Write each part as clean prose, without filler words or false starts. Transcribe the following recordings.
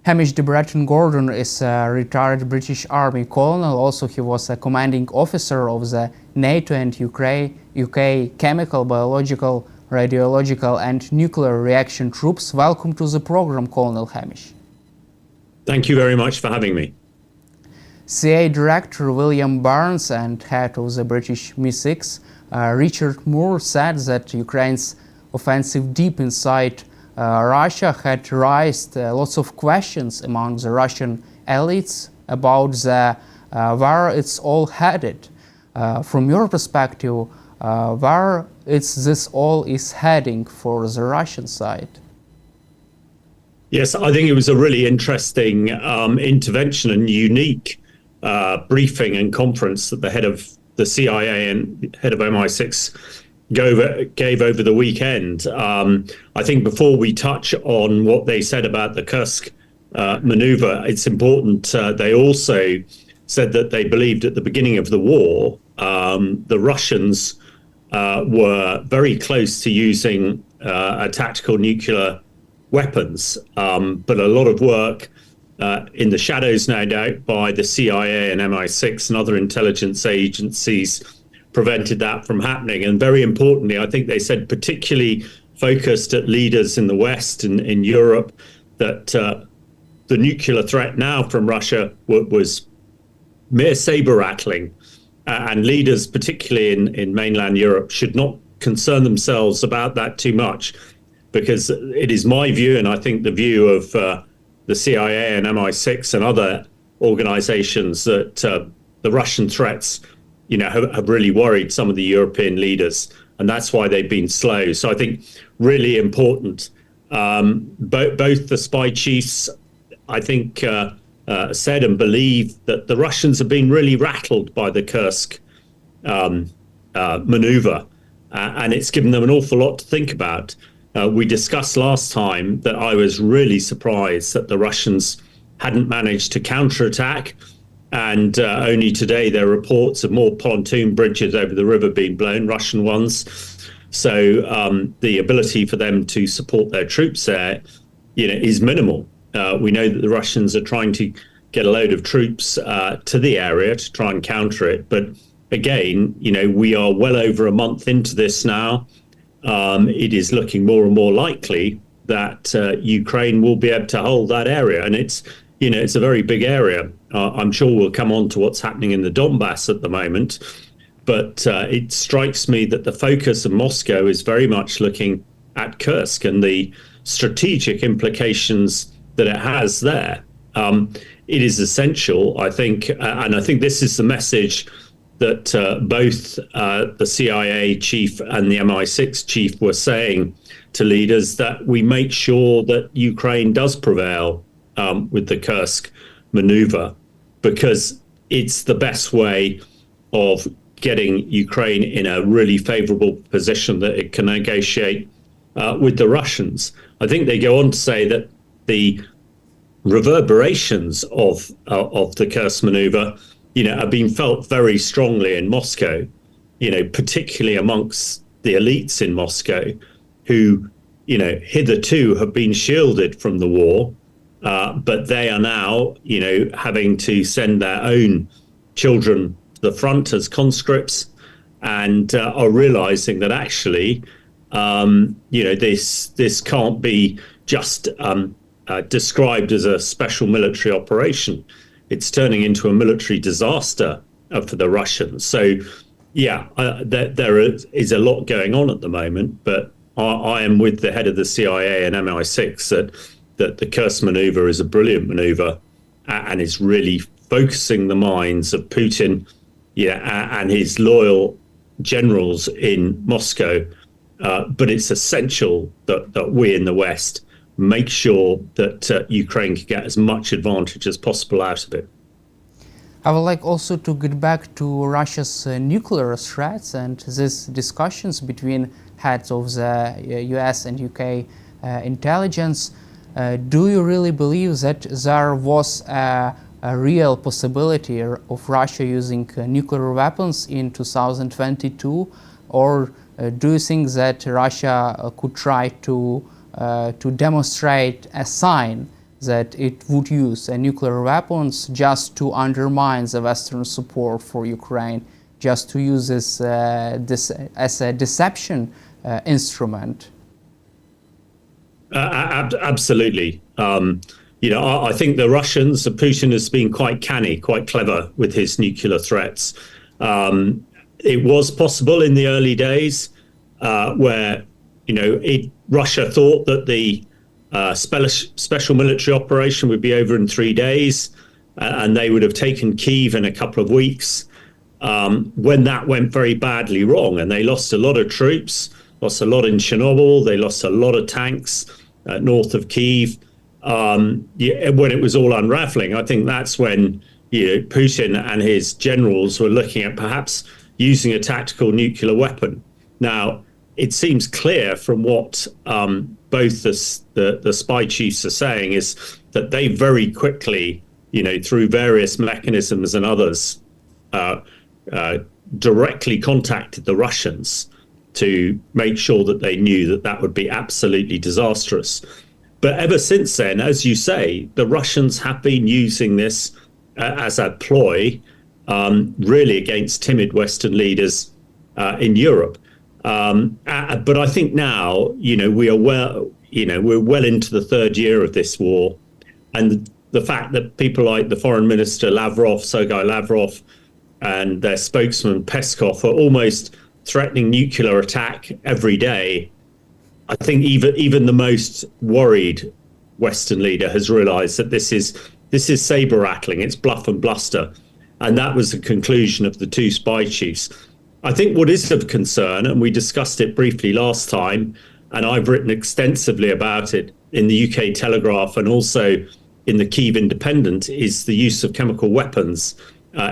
Hamish de Bretton-Gordon is a retired British Army colonel. Also, he was a commanding officer of the NATO and UK chemical, biological, radiological and nuclear reaction troops. Welcome to the program, Colonel Hamish. Thank you very much for having me. CIA Director William Burns and head of the British MI6, Richard Moore, said that Ukraine's offensive deep inside Russia had raised lots of questions among the Russian elites about where it's all headed. From your perspective, where this all is heading for the Russian side? Yes, I think it was a really interesting intervention and unique briefing and conference that the head of the CIA and head of MI6 gave over the weekend. I think before we touch on what they said about the Kursk maneuver, it's important. They also said that they believed at the beginning of the war, the Russians were very close to using a tactical nuclear weapons, but a lot of work in the shadows, no doubt, by the CIA and MI6 and other intelligence agencies prevented that from happening. And very importantly, I think they said, particularly focused at leaders in the West and in Europe, that the nuclear threat now from Russia was mere saber rattling, and leaders, particularly in mainland Europe, should not concern themselves about that too much, because it is my view, and I think the view of the CIA and MI6 and other organizations, that the Russian threats, have really worried some of the European leaders, and that's why they've been slow. So I think really important. Both the spy chiefs, I think, said and believe that the Russians have been really rattled by the Kursk maneuver, and it's given them an awful lot to think about. We discussed last time that I was really surprised that the Russians hadn't managed to counterattack, and only today there are reports of more pontoon bridges over the river being blown, Russian ones. So the ability for them to support their troops there, is minimal. We know that the Russians are trying to get a load of troops to the area to try and counter it. But again, we are well over a month into this now. It is looking more and more likely that Ukraine will be able to hold that area. And it's a very big area. I'm sure we'll come on to what's happening in the Donbass at the moment. But it strikes me that the focus of Moscow is very much looking at Kursk and the strategic implications that it has there. It is essential, I think, and I think this is the message that both the CIA chief and the MI6 chief were saying to leaders, that we make sure that Ukraine does prevail with the Kursk maneuver, because it's the best way of getting Ukraine in a really favorable position that it can negotiate with the Russians. I think they go on to say that the reverberations of the Kursk maneuver, have been felt very strongly in Moscow, particularly amongst the elites in Moscow, who, hitherto have been shielded from the war, but they are now, having to send their own children to the front as conscripts, and are realizing that actually, this can't be just described as a special military operation. It's turning into a military disaster for the Russians. So, there is a lot going on at the moment, but I am with the head of the CIA and MI6 that the Kursk maneuver is a brilliant maneuver, and is really focusing the minds of Putin, and his loyal generals in Moscow. But it's essential that we in the West make sure that Ukraine can get as much advantage as possible out of it. I would like also to get back to Russia's nuclear threats and these discussions between heads of the US and UK intelligence. Do you really believe that there was a real possibility of Russia using nuclear weapons in 2022, or do you think that Russia could try to demonstrate a sign that it would use nuclear weapons just to undermine the Western support for Ukraine, just to use this as a deception instrument? Absolutely. I think the Russians, Putin has been quite canny, quite clever with his nuclear threats. It was possible in the early days where, Russia thought that the special military operation would be over in 3 days, and they would have taken Kyiv in a couple of weeks. When that went very badly wrong, and they lost a lot of troops, lost a lot in Chernobyl, they lost a lot of tanks north of Kyiv. When it was all unraveling, I think that's when Putin and his generals were looking at perhaps using a tactical nuclear weapon. Now, it seems clear from what both the spy chiefs are saying is that they very quickly, through various mechanisms and others, directly contacted the Russians to make sure that they knew that that would be absolutely disastrous. But ever since then, as you say, the Russians have been using this as a ploy, really against timid Western leaders in Europe. But I think now, we're well into the third year of this war, and the fact that people like the Foreign Minister Sergei Lavrov, and their spokesman Peskov are almost threatening nuclear attack every day. I think even the most worried Western leader has realized that this is saber rattling, it's bluff and bluster. And that was the conclusion of the two spy chiefs. I think what is of concern, and we discussed it briefly last time, and I've written extensively about it in the UK Telegraph and also in the Kyiv Independent, is the use of chemical weapons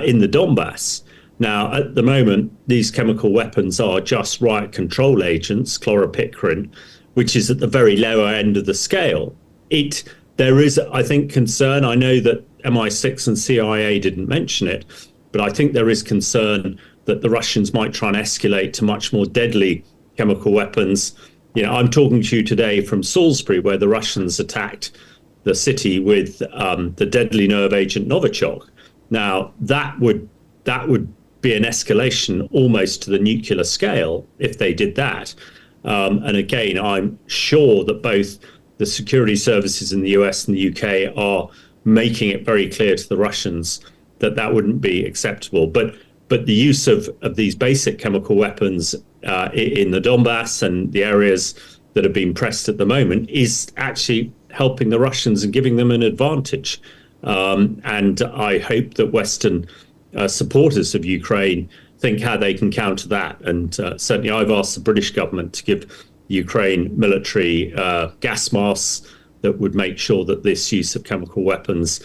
in the Donbass. Now, at the moment, these chemical weapons are just riot control agents, chloropicrin, which is at the very lower end of the scale. There is, I think, concern. I know that MI6 and CIA didn't mention it, but I think there is concern that the Russians might try and escalate to much more deadly chemical weapons. I'm talking to you today from Salisbury, where the Russians attacked the city with the deadly nerve agent Novichok. Now, that would be an escalation almost to the nuclear scale if they did that. And again, I'm sure that both the security services in the US and the UK are making it very clear to the Russians that that wouldn't be acceptable. But the use of these basic chemical weapons in the Donbass and the areas that have been pressed at the moment is actually helping the Russians and giving them an advantage. And I hope that Western supporters of Ukraine think how they can counter that. And certainly I've asked the British government to give Ukraine military gas masks that would make sure that this use of chemical weapons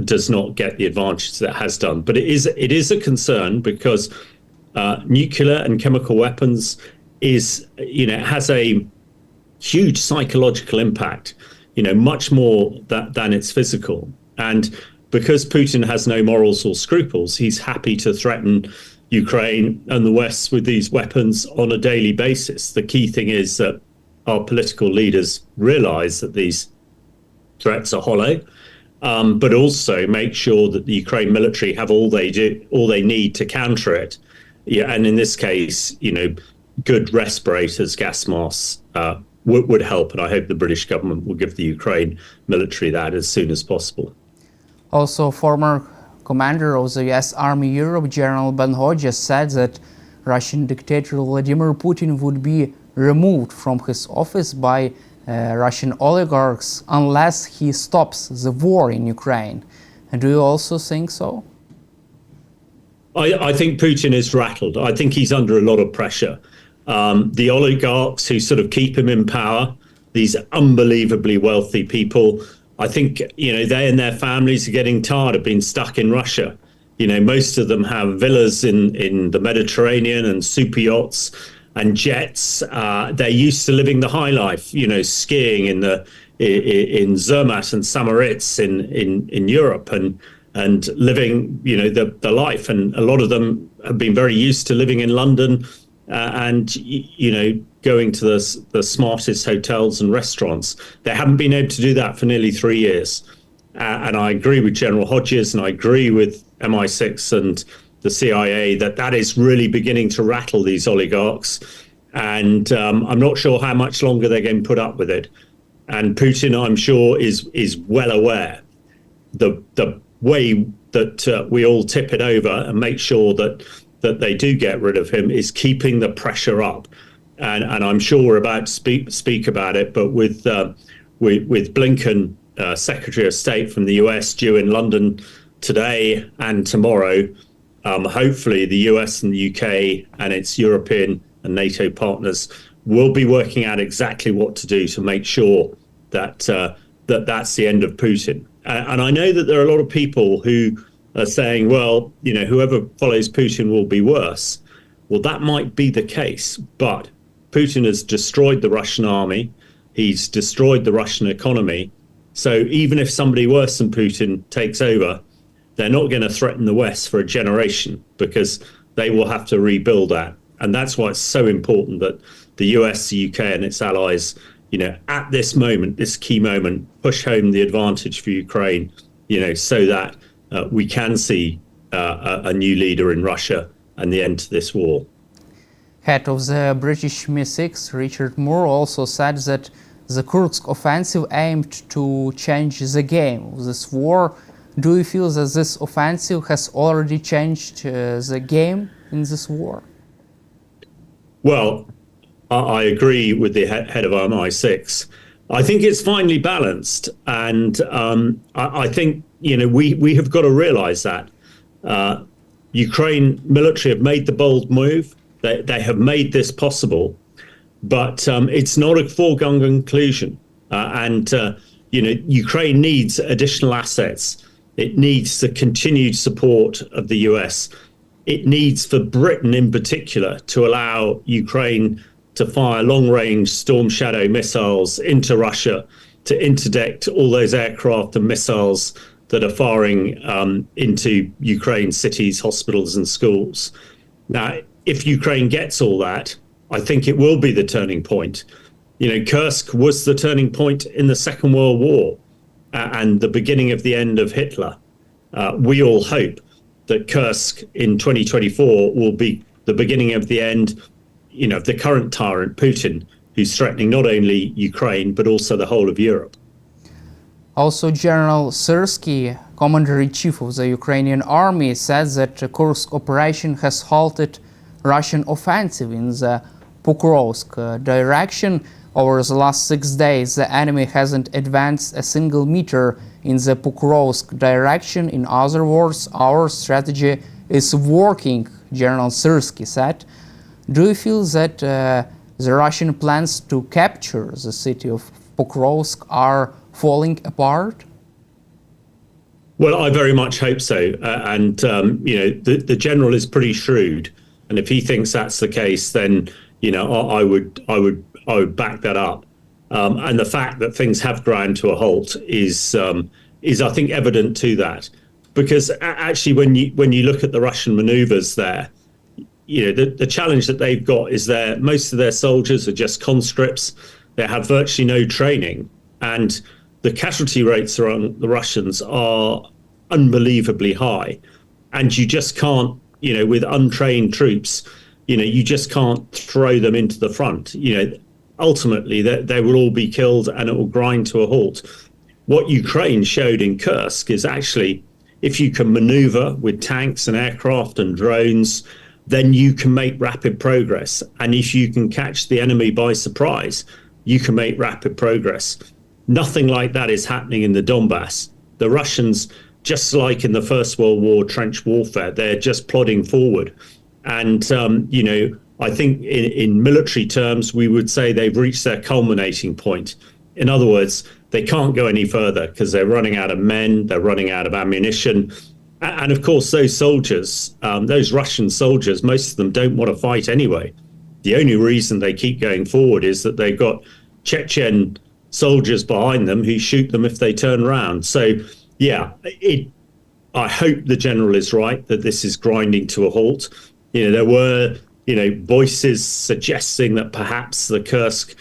does not get the advantage that it has done. But it is a concern because nuclear and chemical weapons has a huge psychological impact, much more than its physical. And because Putin has no morals or scruples, he's happy to threaten Ukraine and the West with these weapons on a daily basis. The key thing is that our political leaders realize that these threats are hollow, but also make sure that the Ukraine military have all they need to counter it. Yeah, and in this case, good respirators, gas masks would help, and I hope the British government will give the Ukraine military that as soon as possible. Also, former commander of the US Army Europe, General Ben Hodges, said that Russian dictator Vladimir Putin would be removed from his office by Russian oligarchs unless he stops the war in Ukraine. And do you also think so? I think Putin is rattled. I think he's under a lot of pressure. The oligarchs who sort of keep him in power, these unbelievably wealthy people, I think, they and their families are getting tired of being stuck in Russia. Most of them have villas in the Mediterranean and super yachts and jets. They're used to living the high life, skiing in Zermatt and Samoritz in Europe and living, the life. And a lot of them have been very used to living in London and, going to the smartest hotels and restaurants. They haven't been able to do that for nearly 3 years. And I agree with General Hodges, and I agree with MI6 and the CIA that is really beginning to rattle these oligarchs. And I'm not sure how much longer they're going to put up with it. And Putin, I'm sure, is well aware the way that we all tip it over and make sure that they do get rid of him is keeping the pressure up. And I'm sure we're about to speak about it, but with Blinken, Secretary of State from the US, due in London today and tomorrow, hopefully the US and the UK and its European and NATO partners will be working out exactly what to do to make sure that that's the end of Putin. And I know that there are a lot of people who are saying, well, whoever follows Putin will be worse. Well, that might be the case, but Putin has destroyed the Russian army. He's destroyed the Russian economy. So even if somebody worse than Putin takes over, they're not going to threaten the West for a generation because they will have to rebuild that. And that's why it's so important that the US, the UK and its allies, at this moment, this key moment, push home the advantage for Ukraine, so that we can see a new leader in Russia and the end to this war. Head of the British MI6, Richard Moore, also said that the Kursk offensive aimed to change the game of this war. Do you feel that this offensive has already changed the game in this war? Well, I agree with the head of MI6. I think it's finely balanced, and I think we have got to realize that Ukraine military have made the bold move. They have made this possible, but it's not a foregone conclusion. Ukraine needs additional assets. It needs the continued support of the US. It needs for Britain in particular to allow Ukraine to fire long-range Storm Shadow missiles into Russia, to interdict all those aircraft and missiles that are firing into Ukraine cities, hospitals and schools. Now, if Ukraine gets all that, I think it will be the turning point. Kursk was the turning point in the Second World War and the beginning of the end of Hitler. We all hope that Kursk in 2024 will be the beginning of the end, of the current tyrant, Putin, who's threatening not only Ukraine, but also the whole of Europe. Also, General Syrsky, Commander-in-Chief of the Ukrainian army, says that the Kursk operation has halted Russian offensive in the Pokrovsk direction. Over the last 6 days, the enemy hasn't advanced a single meter in the Pokrovsk direction. In other words, our strategy is working, General Syrsky said. Do you feel that the Russian plans to capture the city of Pokrovsk are falling apart? Well, I very much hope so. The general is pretty shrewd. And if he thinks that's the case, then I would back that up. And the fact that things have ground to a halt is I think evident to that, because actually when you look at the Russian maneuvers there, the challenge that they've got is that most of their soldiers are just conscripts. They have virtually no training, and the casualty rates around the Russians are unbelievably high, and you just can't. With untrained troops, you just can't throw them into the front. Ultimately, they will all be killed and it will grind to a halt. What Ukraine showed in Kursk is actually, if you can maneuver with tanks and aircraft and drones, then you can make rapid progress. And if you can catch the enemy by surprise, you can make rapid progress. Nothing like that is happening in the Donbass. The Russians, just like in the First World War trench warfare, they're just plodding forward. And, I think in military terms, we would say they've reached their culminating point. In other words, they can't go any further because they're running out of men, they're running out of ammunition. And of course, those soldiers, those Russian soldiers, most of them don't want to fight anyway. The only reason they keep going forward is that they've got Chechen soldiers behind them who shoot them if they turn around. So, yeah, I hope the general is right that this is grinding to a halt. There were, voices suggesting that perhaps the Kursk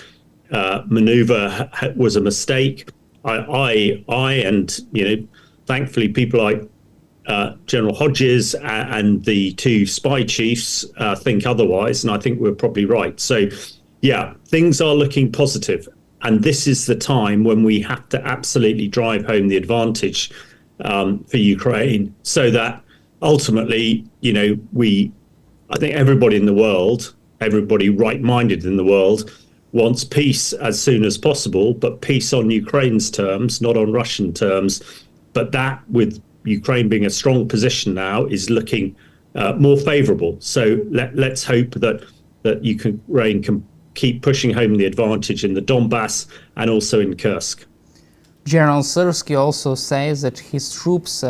maneuver was a mistake. I and thankfully people like General Hodges and the two spy chiefs think otherwise, and I think we're probably right. So, yeah, things are looking positive, and this is the time when we have to absolutely drive home the advantage for Ukraine, so that ultimately, I think everybody in the world, everybody right-minded in the world, wants peace as soon as possible, but peace on Ukraine's terms, not on Russian terms. But that, with Ukraine being a strong position now, is looking more favourable. So let's hope that Ukraine can keep pushing home the advantage in the Donbass and also in Kursk. General Syrsky also says that his troops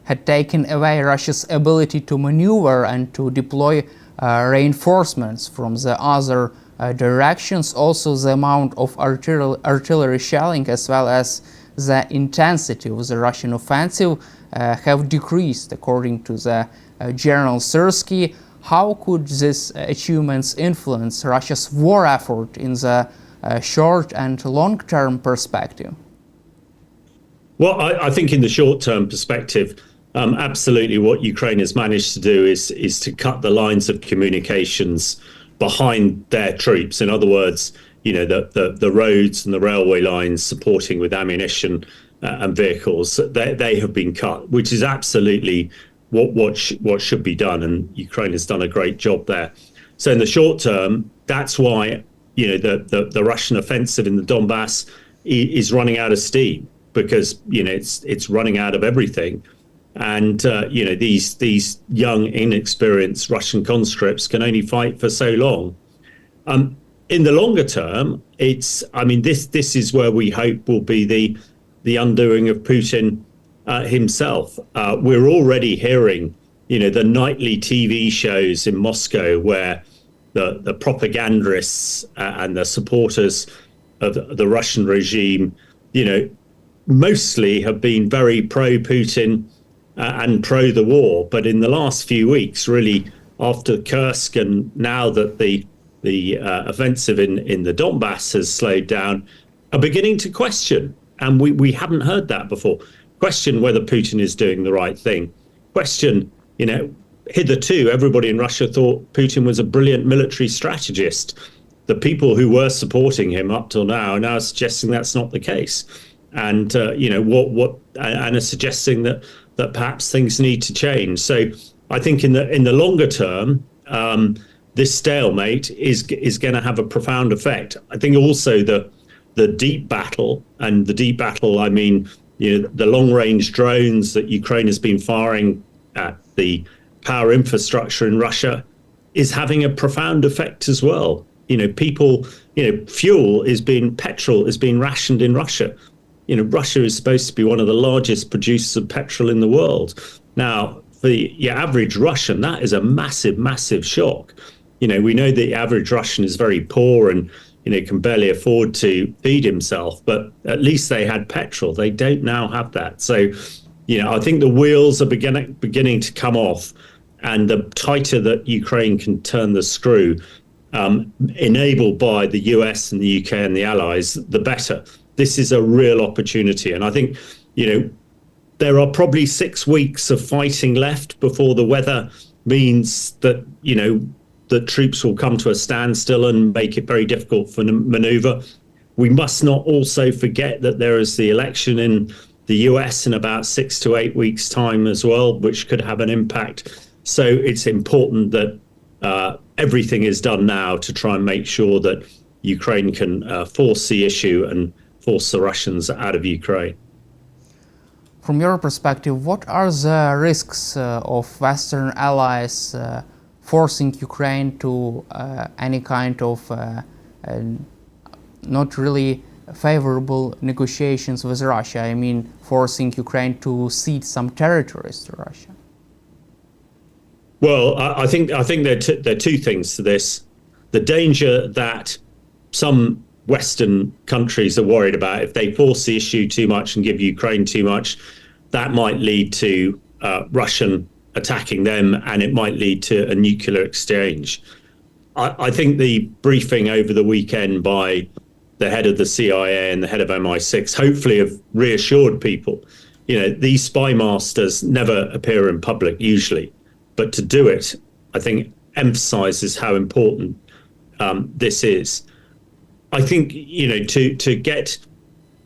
had taken away Russia's ability to maneuver and to deploy reinforcements from the other directions. Also, the amount of artillery shelling as well as the intensity of the Russian offensive have decreased, according to the General Syrsky. How could these achievements influence Russia's war effort in the short and long-term perspective? Well, I think in the short-term perspective, absolutely what Ukraine has managed to do is to cut the lines of communications behind their troops. In other words, the roads and the railway lines supporting with ammunition and vehicles, they have been cut, which is absolutely what should be done, and Ukraine has done a great job there. So in the short term, that's why the Russian offensive in the Donbass is running out of steam, because it's running out of everything. And these young, inexperienced Russian conscripts can only fight for so long. In the longer term, this is where we hope will be the undoing of Putin himself. We're already hearing, the nightly TV shows in Moscow where the propagandists and the supporters of the Russian regime, mostly have been very pro-Putin and pro the war. But in the last few weeks, really, after Kursk and now that the offensive in the Donbass has slowed down, are beginning to question, and we haven't heard that before, question whether Putin is doing the right thing. Question, hitherto everybody in Russia thought Putin was a brilliant military strategist. The people who were supporting him up till now are now suggesting that's not the case. And and are suggesting that perhaps things need to change. So I think in the longer term, this stalemate is going to have a profound effect. I think also the deep battle, and the deep battle, I mean, the long range drones that Ukraine has been firing at the power infrastructure in Russia is having a profound effect as well. Petrol is being rationed in Russia. Russia is supposed to be one of the largest producers of petrol in the world. Now, for the average Russian, that is a massive, massive shock. We know the average Russian is very poor and, can barely afford to feed himself, but at least they had petrol. They don't now have that. So, I think the wheels are beginning to come off, and the tighter that Ukraine can turn the screw, enabled by the US and the UK and the Allies, the better. This is a real opportunity. And I think, there are probably 6 weeks of fighting left before the weather means that, the troops will come to a standstill and make it very difficult for maneuver. We must not also forget that there is the election in the US in about 6 to 8 weeks' time as well, which could have an impact. So it's important that everything is done now to try and make sure that Ukraine can force the issue and force the Russians out of Ukraine. From your perspective, what are the risks of Western allies forcing Ukraine to any kind of not really favorable negotiations with Russia? I mean, forcing Ukraine to cede some territories to Russia. Well, I think there are two things to this. The danger that some Western countries are worried about, if they force the issue too much and give Ukraine too much, that might lead to Russian attacking them, and it might lead to a nuclear exchange. I think the briefing over the weekend by the head of the CIA and the head of MI6 hopefully have reassured people. These spy masters never appear in public usually, but to do it, I think, emphasizes how important this is. I think, to get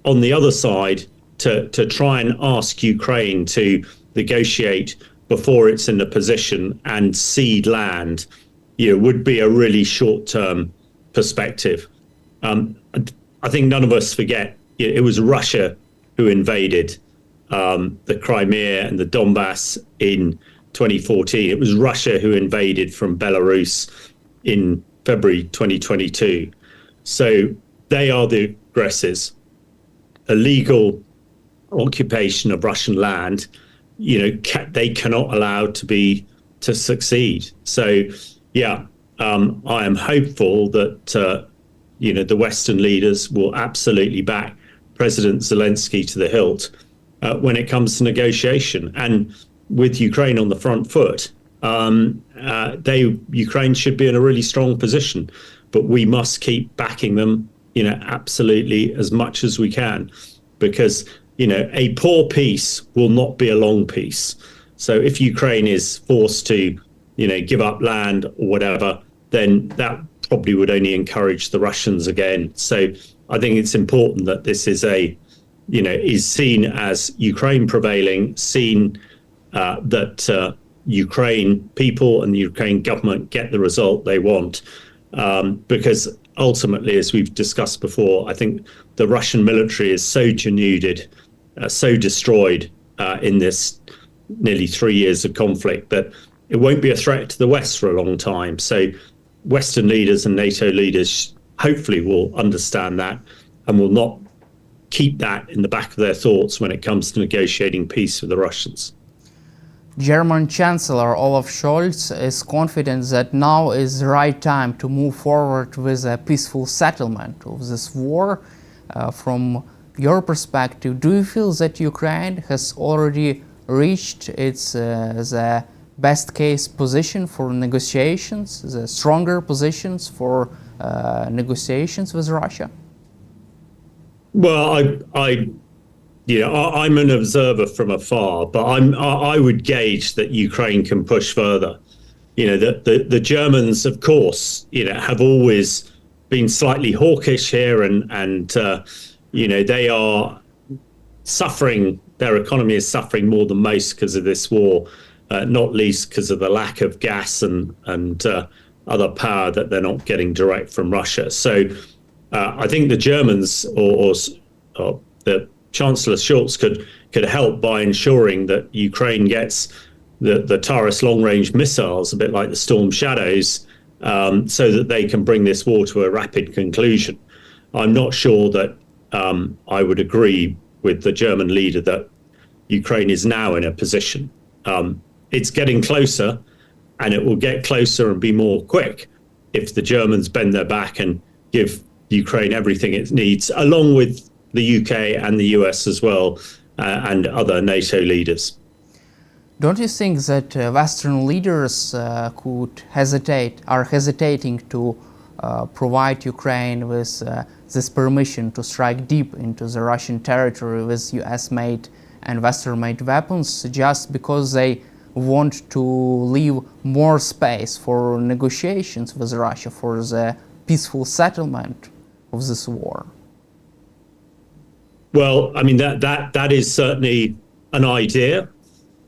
on the other side, to try and ask Ukraine to negotiate before it's in a position and cede land, would be a really short-term perspective. I think none of us forget it was Russia who invaded the Crimea and the Donbass in 2014. It was Russia who invaded from Belarus in February 2022. So they are the aggressors. Illegal occupation of Russian land, they cannot allow to succeed. So, I am hopeful that the Western leaders will absolutely back President Zelensky to the hilt when it comes to negotiation. And with Ukraine on the front foot, Ukraine should be in a really strong position, but we must keep backing them, absolutely as much as we can, because a poor peace will not be a long peace. So if Ukraine is forced to, give up land or whatever, then that probably would only encourage the Russians again. So I think it's important that this is is seen as Ukraine prevailing, seen that Ukraine people and the Ukraine government get the result they want. Because ultimately, as we've discussed before, I think the Russian military is so denuded, so destroyed in this nearly 3 years of conflict that it won't be a threat to the West for a long time. So Western leaders and NATO leaders hopefully will understand that and will not keep that in the back of their thoughts when it comes to negotiating peace with the Russians. German Chancellor Olaf Scholz is confident that now is the right time to move forward with a peaceful settlement of this war. From your perspective, do you feel that Ukraine has already reached its the best case position for negotiations, the stronger positions for negotiations with Russia? Well, I'm an observer from afar, but I would gauge that Ukraine can push further. The Germans, of course, have always been slightly hawkish here, and they are suffering. Their economy is suffering more than most because of this war, not least because of the lack of gas and other power that they're not getting direct from Russia. So I think the Germans or the Chancellor Scholz could help by ensuring that Ukraine gets the Taurus long-range missiles, a bit like the Storm Shadows, so that they can bring this war to a rapid conclusion. I'm not sure that I would agree with the German leader that Ukraine is now in a position. It's getting closer, and it will get closer and be more quick if the Germans bend their back and give Ukraine everything it needs, along with the UK and the US as well, and other NATO leaders. Don't you think that Western leaders are hesitating to provide Ukraine with this permission to strike deep into the Russian territory with US-made and Western-made weapons just because they want to leave more space for negotiations with Russia for the peaceful settlement of this war? Well, I mean, that is certainly an idea.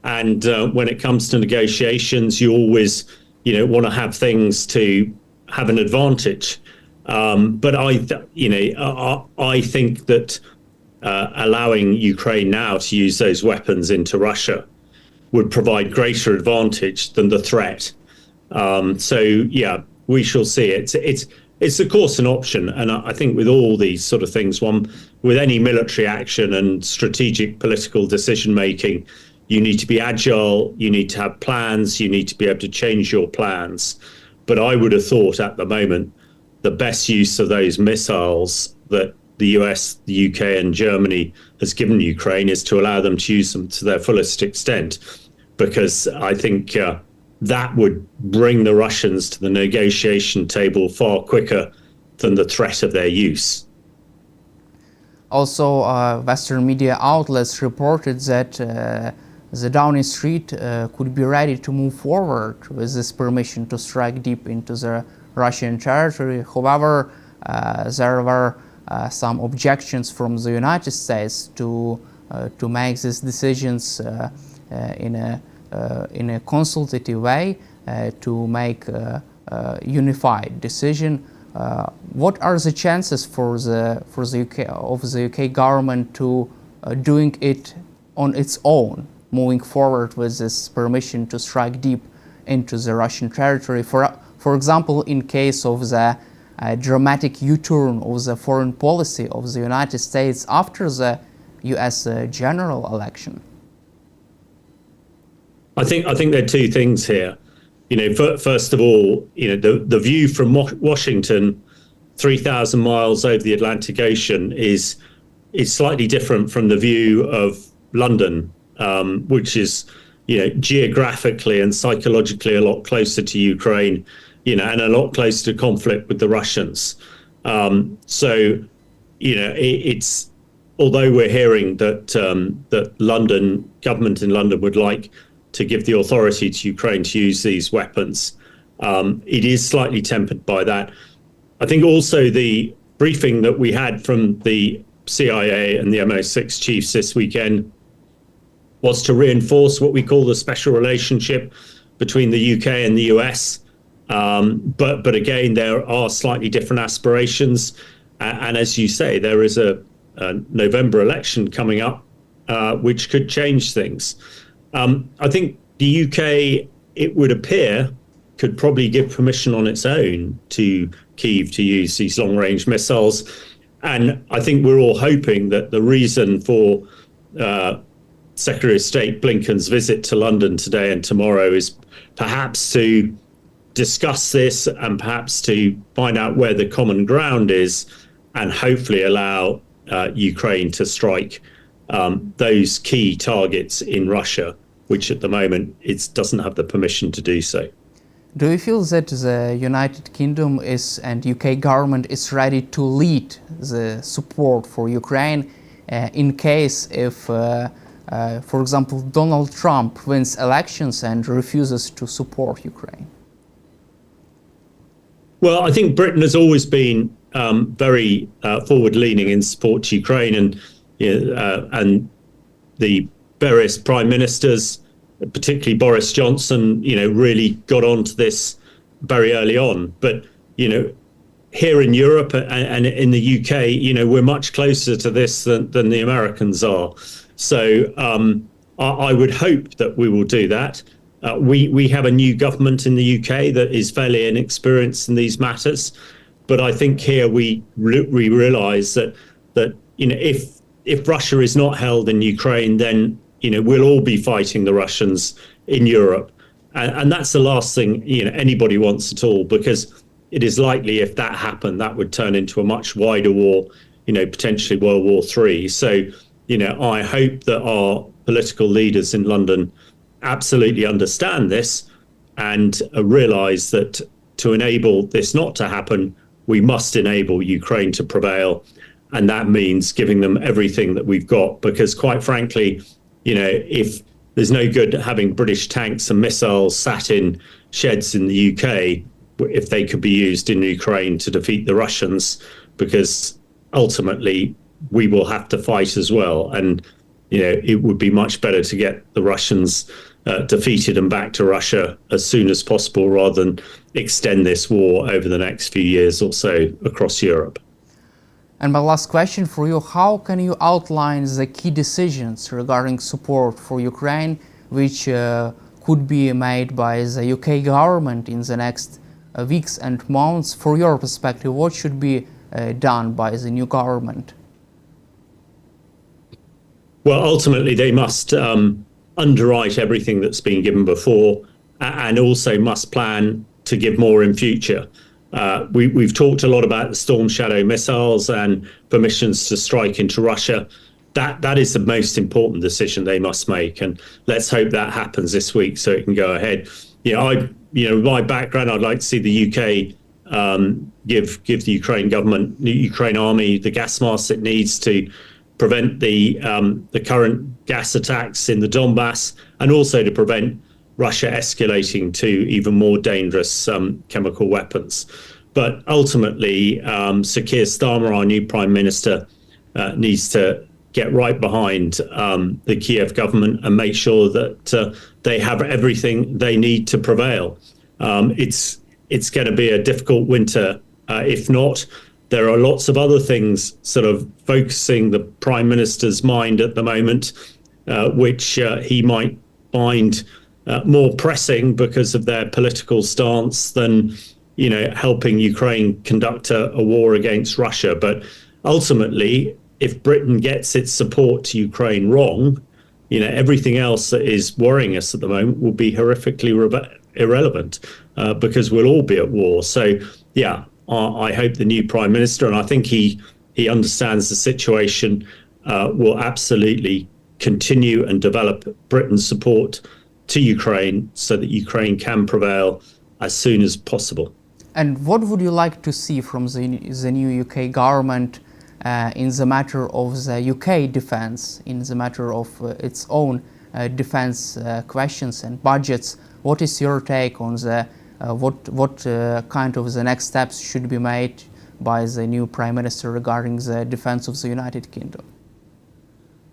And when it comes to negotiations, you always, want to have things to have an advantage. But I think that allowing Ukraine now to use those weapons into Russia would provide greater advantage than the threat. We shall see. It's of course an option, and I think with all these sort of things, with any military action and strategic political decision making, you need to be agile, you need to have plans, you need to be able to change your plans. But I would have thought at the moment the best use of those missiles that the US, the UK and Germany has given Ukraine is to allow them to use them to their fullest extent, because I think that would bring the Russians to the negotiation table far quicker than the threat of their use. Also, Western media outlets reported that the Downing Street could be ready to move forward with this permission to strike deep into the Russian territory. However, there were some objections from the United States to make these decisions in a consultative way, to make a unified decision. What are the chances for the UK government to doing it on its own, moving forward with this permission to strike deep into the Russian territory? For example, in case of the dramatic U-turn of the foreign policy of the United States after the US general election? I think there are two things here. First of all, the view from Washington, 3,000 miles over the Atlantic Ocean, is slightly different from the view of London, which is, geographically and psychologically a lot closer to Ukraine, and a lot closer to conflict with the Russians. It's, although we're hearing that London, government in London would like to give the authority to Ukraine to use these weapons, it is slightly tempered by that. I think also the briefing that we had from the CIA and the MI6 chiefs this weekend was to reinforce what we call the special relationship between the UK and the US. But again, there are slightly different aspirations. And as you say, there is a November election coming up, which could change things. I think the UK, it would appear, could probably give permission on its own to Kyiv to use these long-range missiles. And I think we're all hoping that the reason for Secretary of State Blinken's visit to London today and tomorrow is perhaps to discuss this and perhaps to find out where the common ground is and hopefully allow Ukraine to strike those key targets in Russia, which at the moment it doesn't have the permission to do so. Do you feel that the United Kingdom and UK government is ready to lead the support for Ukraine in case if, for example, Donald Trump wins elections and refuses to support Ukraine? Well, I think Britain has always been very forward-leaning in support to Ukraine, and the various prime ministers, particularly Boris Johnson, really got onto this very early on. But, here in Europe and in the UK, we're much closer to this than the Americans are. So I would hope that we will do that. We have a new government in the UK that is fairly inexperienced in these matters. But I think here we realise that if Russia is not held in Ukraine, then we'll all be fighting the Russians in Europe. And that's the last thing anybody wants at all, because it is likely if that happened, that would turn into a much wider war, potentially World War III. So, I hope that our political leaders in London absolutely understand this and realise that to enable this not to happen, we must enable Ukraine to prevail. And that means giving them everything that we've got, because quite frankly, if there's no good having British tanks and missiles sat in sheds in the UK, if they could be used in Ukraine to defeat the Russians, because ultimately we will have to fight as well. And, it would be much better to get the Russians defeated and back to Russia as soon as possible, rather than extend this war over the next few years or so across Europe. And my last question for you, how can you outline the key decisions regarding support for Ukraine, which could be made by the UK government in the next weeks and months? For your perspective, what should be done by the new government? Well, ultimately, they must underwrite everything that's been given before, and also must plan to give more in future. We've talked a lot about the Storm Shadow missiles and permissions to strike into Russia. That is the most important decision they must make, and let's hope that happens this week so it can go ahead. My background, I'd like to see the UK give the Ukraine government, the Ukraine army, the gas mask it needs to prevent the current gas attacks in the Donbass, and also to prevent Russia escalating to even more dangerous chemical weapons. But ultimately, Sir Keir Starmer, our new Prime Minister, needs to get right behind the Kiev government and make sure that they have everything they need to prevail. It's going to be a difficult winter. If not, there are lots of other things sort of focusing the Prime Minister's mind at the moment, which he might find more pressing because of their political stance than, helping Ukraine conduct a war against Russia. But ultimately, if Britain gets its support to Ukraine wrong, everything else that is worrying us at the moment will be horrifically irrelevant because we'll all be at war. So, I hope the new Prime Minister, and I think he understands the situation, will absolutely continue and develop Britain's support to Ukraine so that Ukraine can prevail as soon as possible. And what would you like to see from the new UK government in the matter of the UK defense, in the matter of its own defense questions and budgets? What is your take on the what kind of the next steps should be made by the new Prime Minister regarding the defense of the United Kingdom?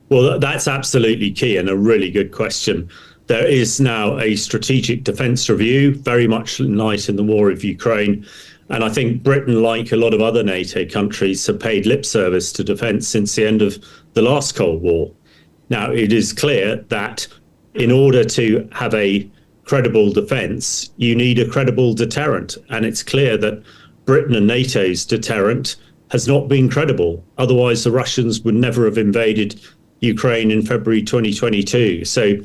Well, that's absolutely key and a really good question. There is now a strategic defence review, very much in light in the war of Ukraine. And I think Britain, like a lot of other NATO countries, have paid lip service to defence since the end of the last Cold War. Now, it is clear that in order to have a credible defence, you need a credible deterrent. And it's clear that Britain and NATO's deterrent has not been credible. Otherwise, the Russians would never have invaded Ukraine in February 2022. So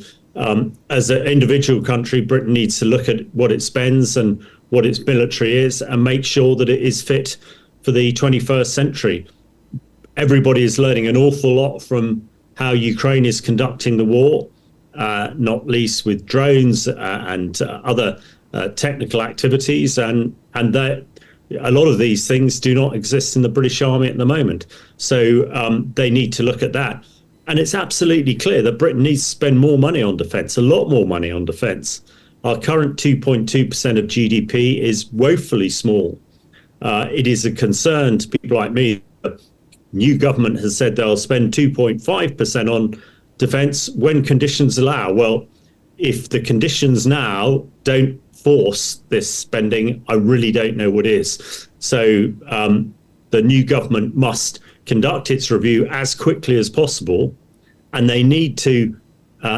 as an individual country, Britain needs to look at what it spends and what its military is and make sure that it is fit for the 21st century. Everybody is learning an awful lot from how Ukraine is conducting the war, not least with drones and other technical activities. And that a lot of these things do not exist in the British Army at the moment. So they need to look at that. And it's absolutely clear that Britain needs to spend more money on defence, a lot more money on defence. Our current 2.2% of GDP is woefully small. It is a concern to people like me. The new government has said they'll spend 2.5% on defence when conditions allow. Well, if the conditions now don't force this spending, I really don't know what is. So the new government must conduct its review as quickly as possible, and they need to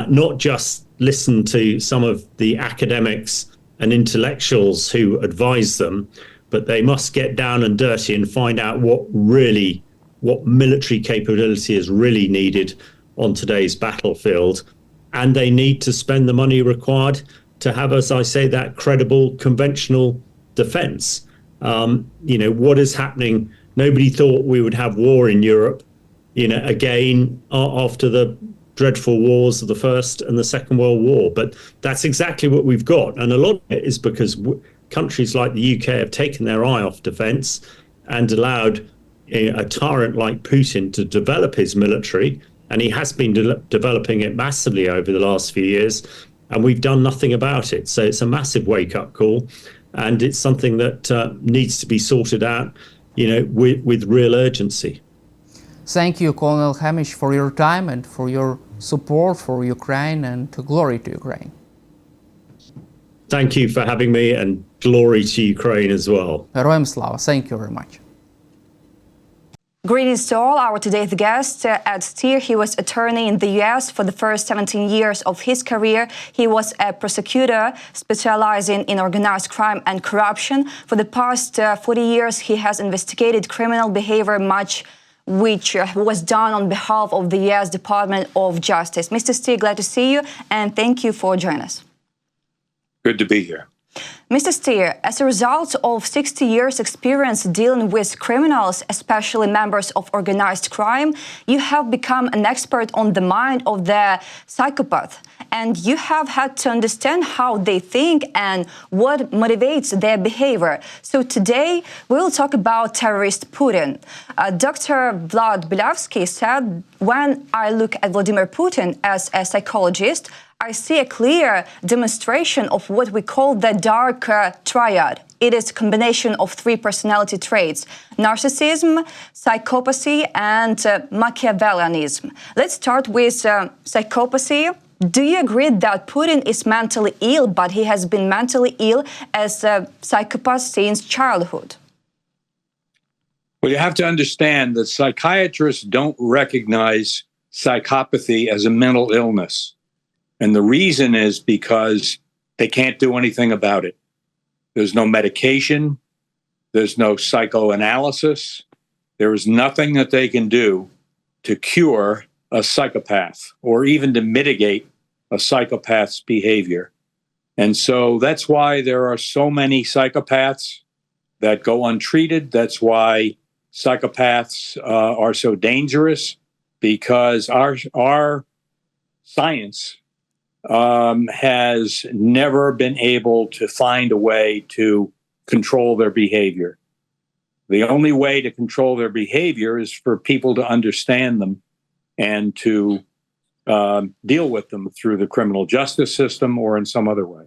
not just listen to some of the academics and intellectuals who advise them, but they must get down and dirty and find out what military capability is really needed on today's battlefield. And they need to spend the money required to have, as I say, that credible conventional defense. What is happening? Nobody thought we would have war in Europe, again, after the dreadful wars of the First and the Second World War. But that's exactly what we've got. And a lot of it is because countries like the UK have taken their eye off defence and allowed a tyrant like Putin to develop his military. And he has been developing it massively over the last few years. And we've done nothing about it. So it's a massive wake-up call. And it's something that needs to be sorted out, with real urgency. Thank you, Colonel Hamish, for your time and for your support for Ukraine, and glory to Ukraine. Thank you for having me, and glory to Ukraine as well. Героям слава. Thank you very much. Greetings to all. Our today's guest, Ed Steer. He was attorney in the U.S. for the first 17 years of his career. He was a prosecutor specializing in organized crime and corruption. For the past 40 years, he has investigated criminal behavior, much which was done on behalf of the U.S. Department of Justice. Mr. Steer, glad to see you, and thank you for joining us. Good to be here. Mr. Stier, as a result of 60 years' experience dealing with criminals, especially members of organized crime, you have become an expert on the mind of the psychopath, and you have had to understand how they think and what motivates their behavior. So today, we will talk about terrorist Putin. Dr. Vlad Bilavsky said, "When I look at Vladimir Putin as a psychologist, I see a clear demonstration of what we call the dark triad. It is a combination of three personality traits: narcissism, psychopathy, and Machiavellianism." Let's start with psychopathy. Do you agree that Putin is mentally ill, but he has been mentally ill as a psychopath since childhood? Well, you have to understand that psychiatrists don't recognize psychopathy as a mental illness. And the reason is because they can't do anything about it. There's no medication. There's no psychoanalysis. There is nothing that they can do to cure a psychopath or even to mitigate a psychopath's behavior. And so that's why there are so many psychopaths that go untreated. That's why psychopaths are so dangerous, because our science has never been able to find a way to control their behavior. The only way to control their behavior is for people to understand them and to deal with them through the criminal justice system or in some other way.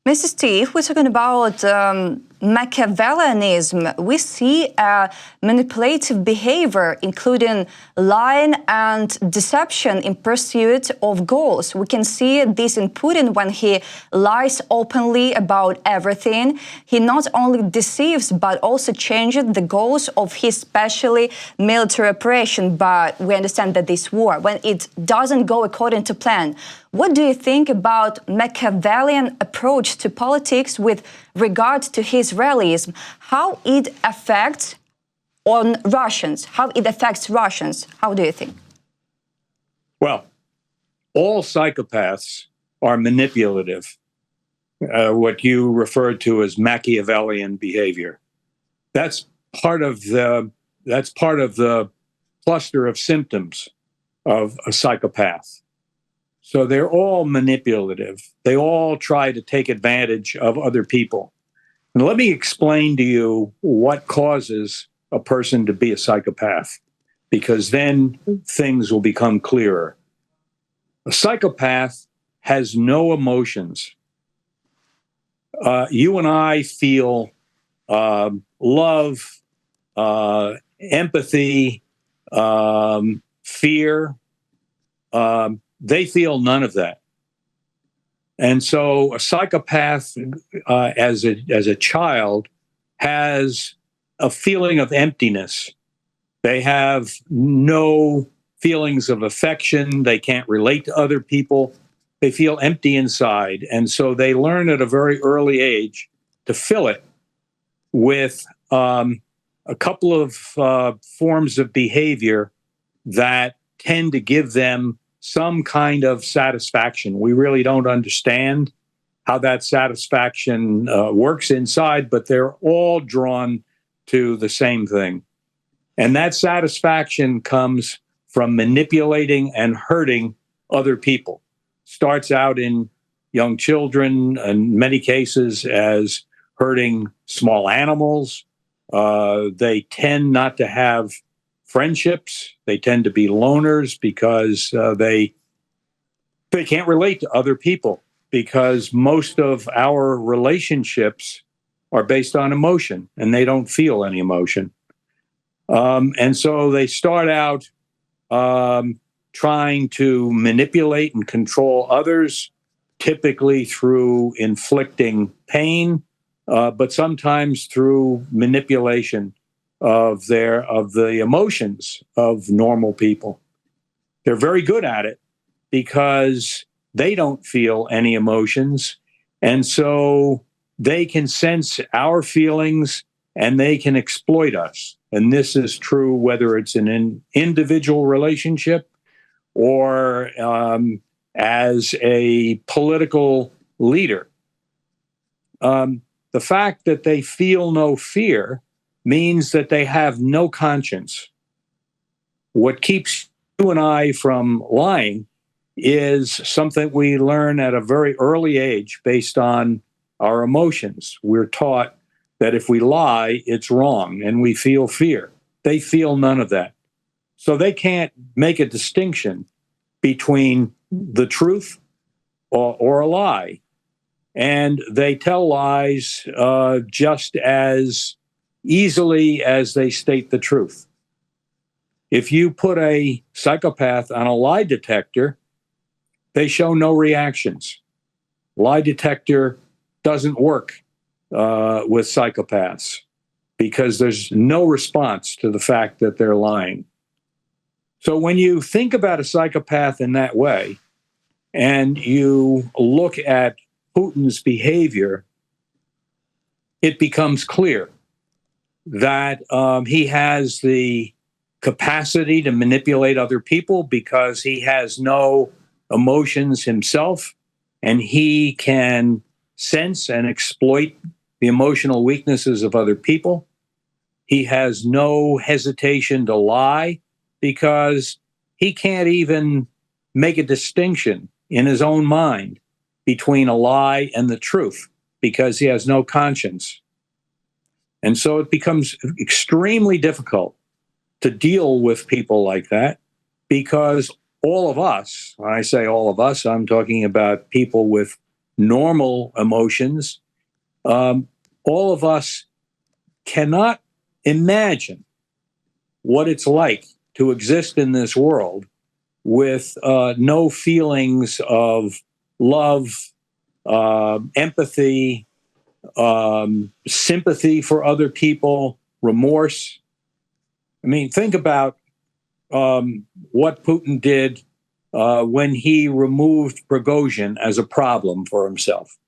Mr. Steve, we're talking about Machiavellianism. We see manipulative behavior, including lying and deception in pursuit of goals. We can see this in Putin when he lies openly about everything. He not only deceives, but also changes the goals of his specially military operation. But we understand that this war, when it doesn't go according to plan. What do you think about Machiavellian approach to politics with regard to his realism? How it affects on Russians? How it affects Russians? How do you think? Well, all psychopaths are manipulative. What you referred to as Machiavellian behavior. That's part of the cluster of symptoms of a psychopath. So they're all manipulative. They all try to take advantage of other people. And let me explain to you what causes a person to be a psychopath, because then things will become clearer. A psychopath has no emotions. You and I feel love, empathy, fear. They feel none of that. And so a psychopath, as a child, has a feeling of emptiness. They have no feelings of affection. They can't relate to other people. They feel empty inside. And so they learn at a very early age to fill it with a couple of forms of behavior that tend to give them some kind of satisfaction. We really don't understand how that satisfaction works inside, but they're all drawn to the same thing. And that satisfaction comes from manipulating and hurting other people. Starts out in young children, in many cases, as hurting small animals. They tend not to have friendships. They tend to be loners because they can't relate to other people, because most of our relationships are based on emotion and they don't feel any emotion. And so they start out trying to manipulate and control others, typically through inflicting pain, but sometimes through manipulation of the emotions of normal people. They're very good at it because they don't feel any emotions. And so they can sense our feelings and they can exploit us. And this is true whether it's in an individual relationship or as a political leader. The fact that they feel no fear means that they have no conscience. What keeps you and I from lying is something we learn at a very early age based on our emotions. We're taught that if we lie, it's wrong, and we feel fear. They feel none of that. So they can't make a distinction between the truth or a lie. And they tell lies just as easily as they state the truth. If you put a psychopath on a lie detector, they show no reactions. Lie detector doesn't work with psychopaths because there's no response to the fact that they're lying. So when you think about a psychopath in that way, and you look at Putin's behavior, it becomes clear that he has the capacity to manipulate other people because he has no emotions himself, and he can sense and exploit the emotional weaknesses of other people. He has no hesitation to lie because he can't even make a distinction in his own mind between a lie and the truth because he has no conscience. And so it becomes extremely difficult to deal with people like that because all of us, when I say all of us, I'm talking about people with normal emotions, all of us cannot imagine what it's like to exist in this world with no feelings of love, empathy, sympathy for other people, remorse. I mean, think about what Putin did when he removed Prigozhin as a problem for himself.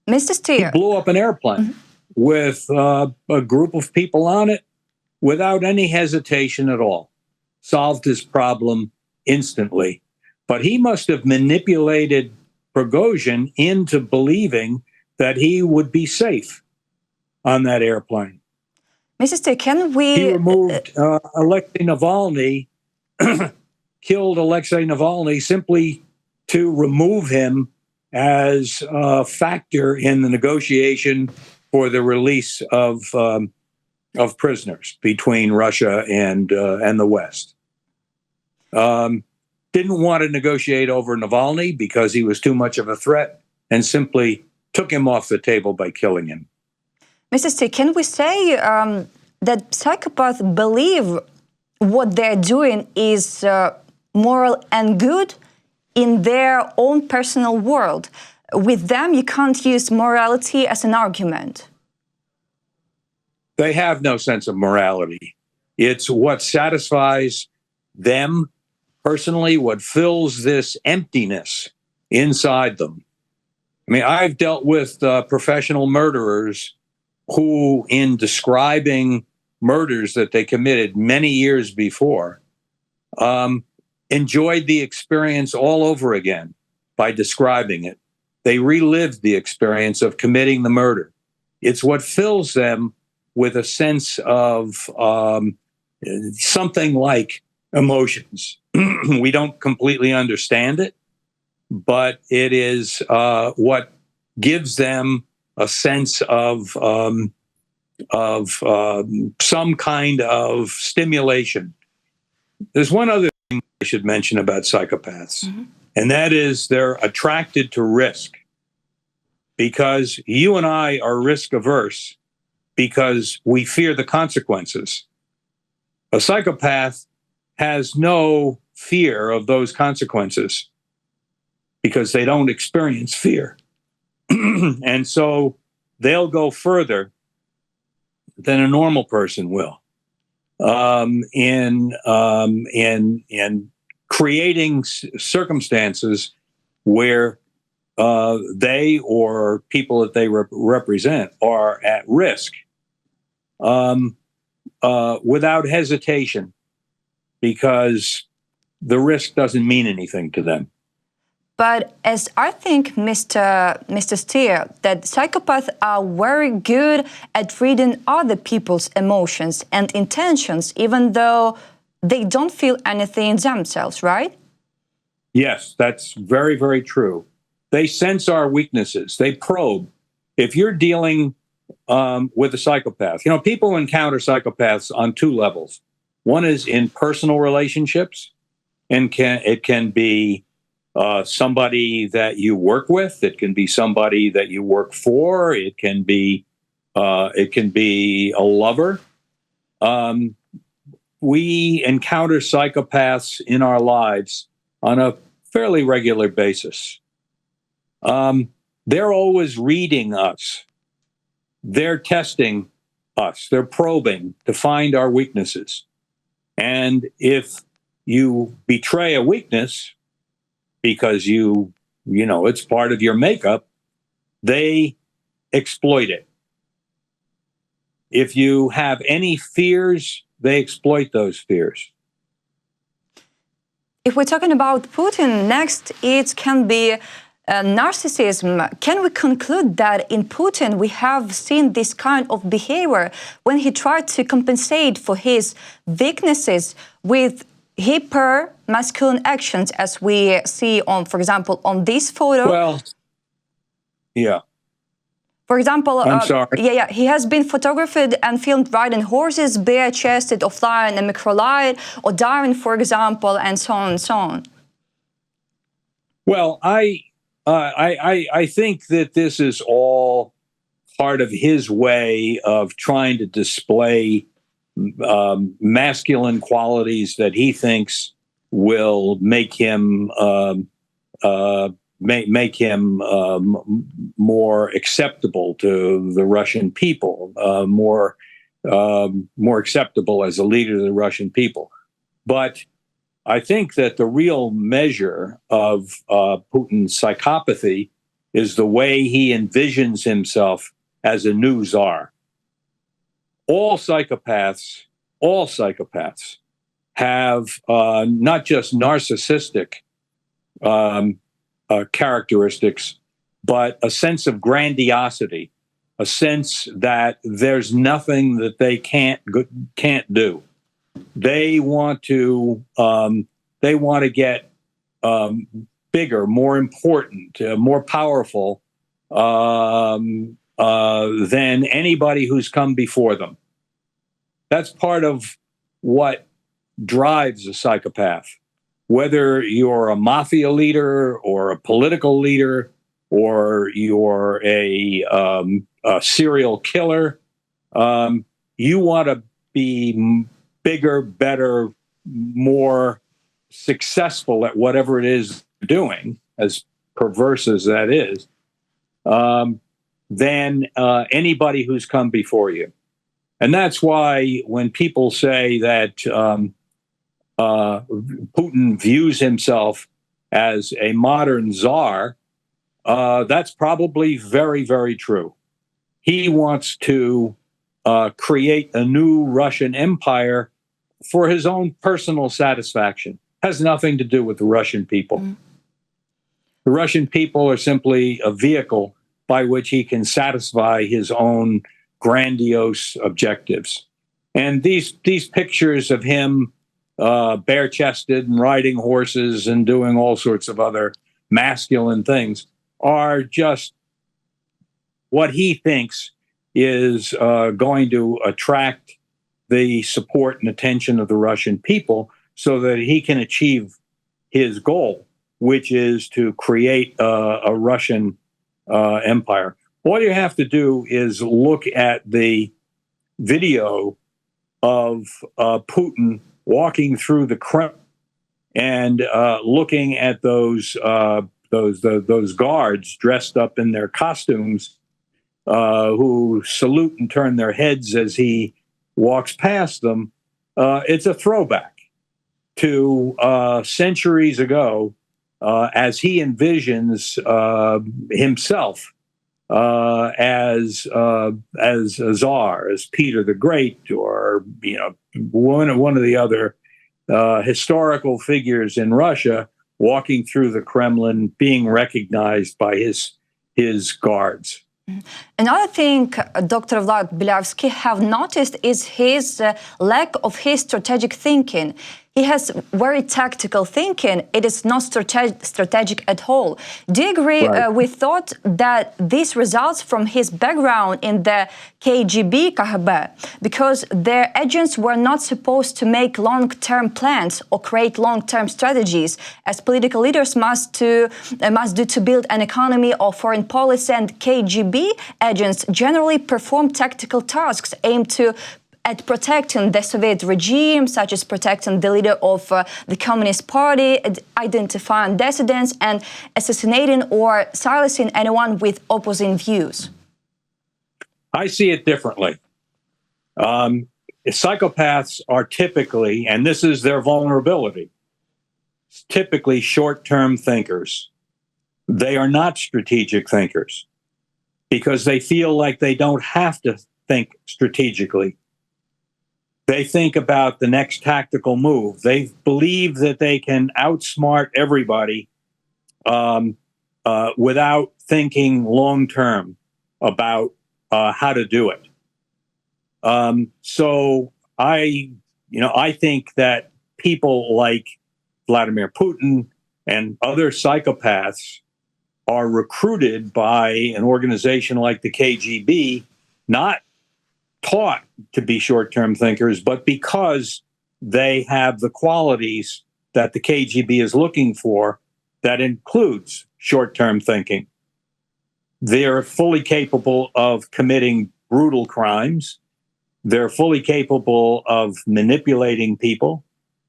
Mr. Steer. He blew up an airplane with a group of people on it without any hesitation at all. Solved his problem instantly. But he must have manipulated Prigozhin into believing that he would be safe on that airplane. Mr. Steer, can we... He removed Alexei Navalny, killed Alexei Navalny simply to remove him as a factor in the negotiation for the release of prisoners between Russia and the West. Didn't want to negotiate over Navalny because he was too much of a threat and simply took him off the table by killing him. Mr. Steer, can we say that psychopaths believe what they're doing is moral and good in their own personal world? With them, you can't use morality as an argument. They have no sense of morality. It's what satisfies them personally, what fills this emptiness inside them. I mean, I've dealt with professional murderers who, in describing murders that they committed many years before, enjoyed the experience all over again by describing it. They relived the experience of committing the murder. It's what fills them with a sense of something like emotions. We don't completely understand it, but it is what gives them a sense of some kind of stimulation. There's one other thing I should mention about psychopaths, and that is they're attracted to risk, because you and I are risk averse because we fear the consequences. A psychopath has no fear of those consequences because they don't experience fear. And so they'll go further than a normal person will in creating circumstances where they or people that they represent are at risk without hesitation, because the risk doesn't mean anything to them. But as I think, Mr. Steer, that psychopaths are very good at reading other people's emotions and intentions, even though they don't feel anything themselves, right? Yes, that's very, very true. They sense our weaknesses. They probe. If you're dealing with a psychopath, people encounter psychopaths on two levels. One is in personal relationships, and it can be somebody that you work with. It can be somebody that you work for. It can be a lover. We encounter psychopaths in our lives on a fairly regular basis. They're always reading us. They're testing us. They're probing to find our weaknesses. And if you betray a weakness because it's part of your makeup, they exploit it. If you have any fears, they exploit those fears. If we're talking about Putin, next it can be narcissism. Can we conclude that in Putin we have seen this kind of behavior when he tried to compensate for his weaknesses with hyper masculine actions, as we see on, for example, on this photo? Well, yeah. For example, I'm sorry. He has been photographed and filmed riding horses, bare-chested, or flying a microlight, or diving, for example, and so on and so on. Well, I think that this is all part of his way of trying to display masculine qualities that he thinks will make him more acceptable to the Russian people, more acceptable as a leader of the Russian people. But I think that the real measure of Putin's psychopathy is the way he envisions himself as a new czar. All psychopaths have not just narcissistic characteristics, but a sense of grandiosity, a sense that there's nothing that they can't do. They want to get bigger, more important, more powerful than anybody who's come before them. That's part of what drives a psychopath. Whether you're a mafia leader or a political leader or you're a serial killer, you want to be bigger, better, more successful at whatever it is you're doing, as perverse as that is, than anybody who's come before you. And that's why when people say that Putin views himself as a modern czar, that's probably very, very true. He wants to create a new Russian empire for his own personal satisfaction. Has nothing to do with the Russian people. Mm. The Russian people are simply a vehicle by which he can satisfy his own grandiose objectives. And these pictures of him bare-chested and riding horses and doing all sorts of other masculine things are just what he thinks is going to attract the support and attention of the Russian people so that he can achieve his goal, which is to create a Russian empire. All you have to do is look at the video of Putin walking through the Kremlin and looking at those guards dressed up in their costumes who salute and turn their heads as he walks past them. It's a throwback to centuries ago as he envisions himself as a czar, as Peter the Great, or one of the other historical figures in Russia walking through the Kremlin, being recognized by his guards. Another thing Dr. Vlad Bilavsky have noticed is his lack of his strategic thinking. He has very tactical thinking. It is not strategic at all. Do you agree with thought that this results from his background in the KGB, because their agents were not supposed to make long-term plans or create long-term strategies, as political leaders must do to build an economy or foreign policy, and KGB agents generally perform tactical tasks aimed at protecting the Soviet regime, such as protecting the leader of the Communist Party, identifying dissidents, and assassinating or silencing anyone with opposing views? I see it differently. Psychopaths are typically, and this is their vulnerability, typically short-term thinkers. They are not strategic thinkers because they feel like they don't have to think strategically. They think about the next tactical move. They believe that they can outsmart everybody without thinking long-term about how to do it. So I think that people like Vladimir Putin and other psychopaths are recruited by an organization like the KGB, not taught to be short-term thinkers, but because they have the qualities that the KGB is looking for, that includes short-term thinking. They're fully capable of committing brutal crimes. They're fully capable of manipulating people.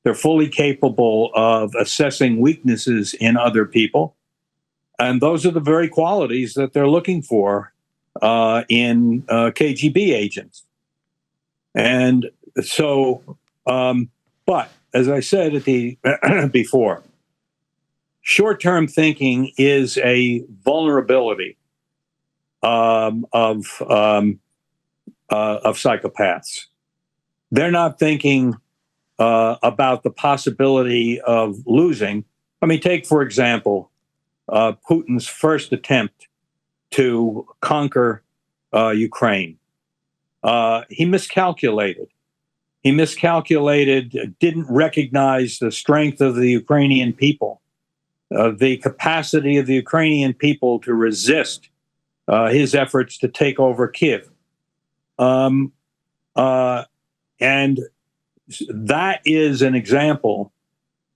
They're fully capable of assessing weaknesses in other people. And those are the very qualities that they're looking for in KGB agents. And so, but as I said before, short-term thinking is a vulnerability of psychopaths. They're not thinking about the possibility of losing. I mean, take, for example, Putin's first attempt to conquer Ukraine. He miscalculated. He miscalculated, didn't recognize the strength of the Ukrainian people, the capacity of the Ukrainian people to resist his efforts to take over Kiev. And that is an example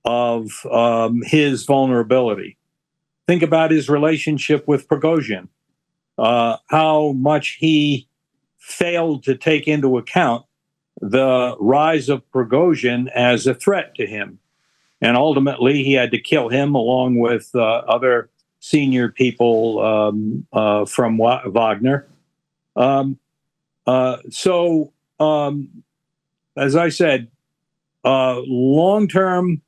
of his vulnerability. Think about his relationship with Prigozhin, how much he failed to take into account the rise of Prigozhin as a threat to him. And ultimately, he had to kill him along with other senior people from Wagner. So, as I said, long-term,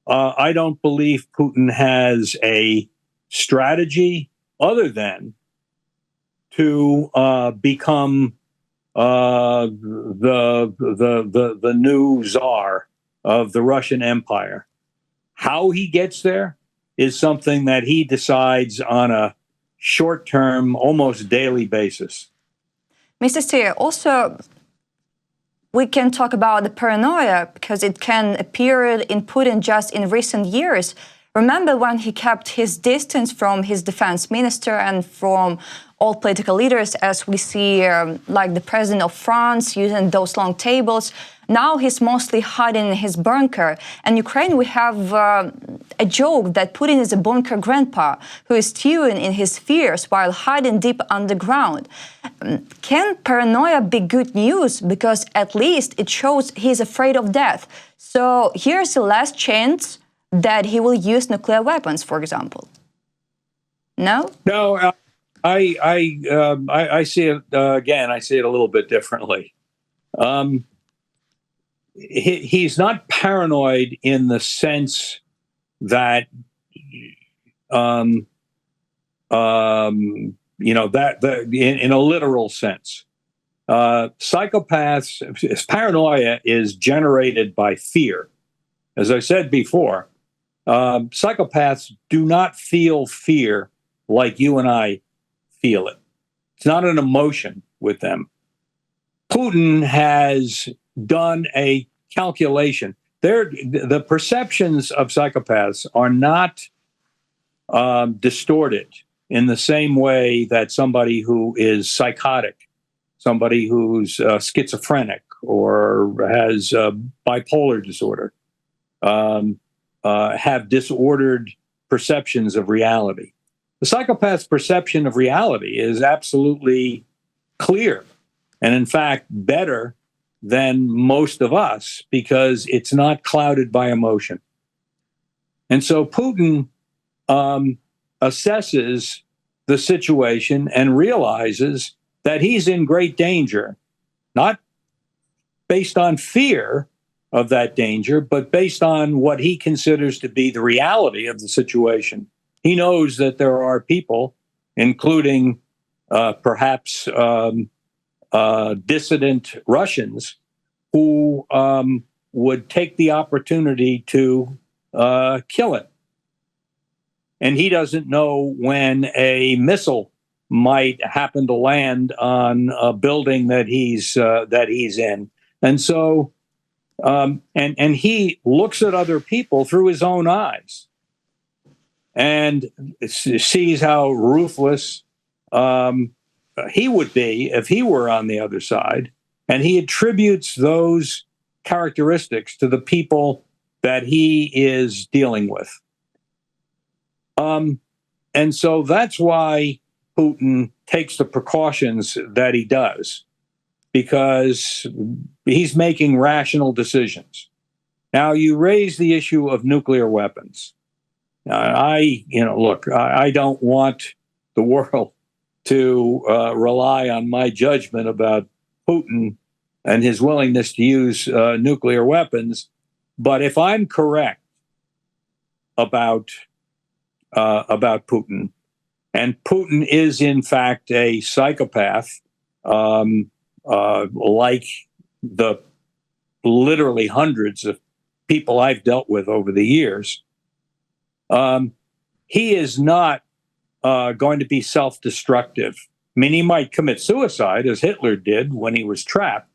I don't believe Putin has a strategy other than to become the new czar of the Russian Empire. How he gets there is something that he decides on a short-term, almost daily basis. Mr. Tkiie, also, we can talk about the paranoia because it can appear in Putin just in recent years. Remember when he kept his distance from his defense minister and from all political leaders, as we see like the president of France using those long tables. Now he's mostly hiding in his bunker. And Ukraine, we have a joke that Putin is a bunker grandpa who is stewing in his fears while hiding deep underground. Can paranoia be good news? Because at least it shows he's afraid of death. So here's the last chance that he will use nuclear weapons, for example. No? No, I see it, again, I see it a little bit differently. He's not paranoid in the sense that, in a literal sense. Psychopaths, paranoia is generated by fear. As I said before, Psychopaths do not feel fear like you and I feel it. It's not an emotion with them. Putin has done a calculation. The perceptions of psychopaths are not distorted in the same way that somebody who is psychotic, somebody who's schizophrenic or has bipolar disorder, have disordered perceptions of reality. The psychopath's perception of reality is absolutely clear, and in fact, better than most of us because it's not clouded by emotion. And so Putin assesses the situation and realizes that he's in great danger, not based on fear of that danger, but based on what he considers to be the reality of the situation. He knows that there are people, including perhaps dissident Russians, who would take the opportunity to kill him. And he doesn't know when a missile might happen to land on a building that he's in. And so, and he looks at other people through his own eyes and sees how ruthless he would be if he were on the other side. And he attributes those characteristics to the people that he is dealing with. And so that's why Putin takes the precautions that he does, because he's making rational decisions. Now, you raise the issue of nuclear weapons. I don't want the world to rely on my judgment about Putin and his willingness to use nuclear weapons. But if I'm correct about Putin, and Putin is in fact a psychopath, like the literally hundreds of people I've dealt with over the years, he is not going to be self-destructive. I mean, he might commit suicide, as Hitler did when he was trapped,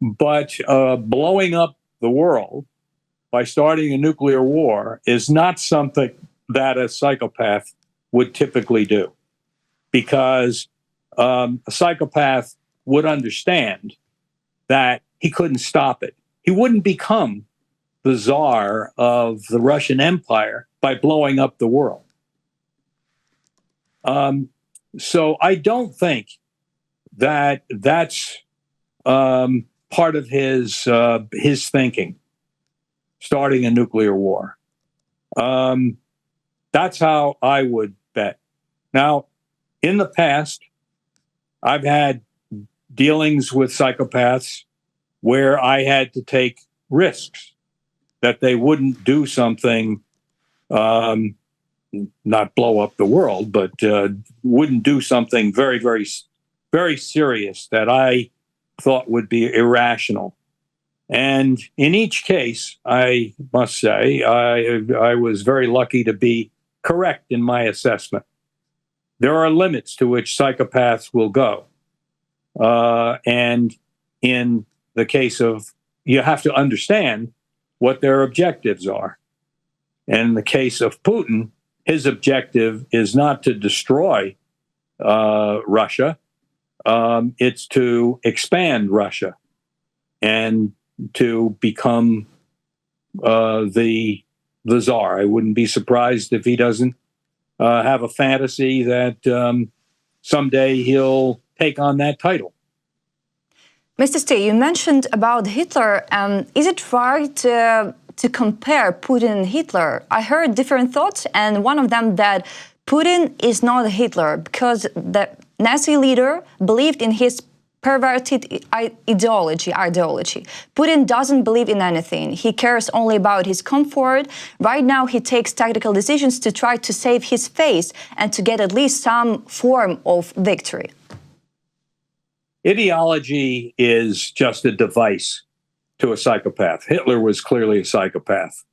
but blowing up the world by starting a nuclear war is not something that a psychopath would typically do, because a psychopath would understand that he couldn't stop it. He wouldn't become the czar of the Russian Empire by blowing up the world. So I don't think that that's part of his thinking, starting a nuclear war. That's how I would bet. Now, in the past, I've had dealings with psychopaths where I had to take risks that they wouldn't do something, not blow up the world, but wouldn't do something very, very, very serious that I thought would be irrational. And in each case, I must say, I was very lucky to be correct in my assessment. There are limits to which psychopaths will go. And in the case of, you have to understand what their objectives are. And in the case of Putin, his objective is not to destroy Russia. It's to expand Russia and to become the czar. I wouldn't be surprised if he doesn't have a fantasy that someday he'll take on that title. Mr. Tkiie, you mentioned about Hitler. Is it right to compare Putin and Hitler? I heard different thoughts, and one of them that Putin is not Hitler because the Nazi leader believed in his perverted ideology. Putin doesn't believe in anything. He cares only about his comfort. Right now, he takes tactical decisions to try to save his face and to get at least some form of victory. Ideology is just a device to a psychopath. Hitler was clearly a psychopath.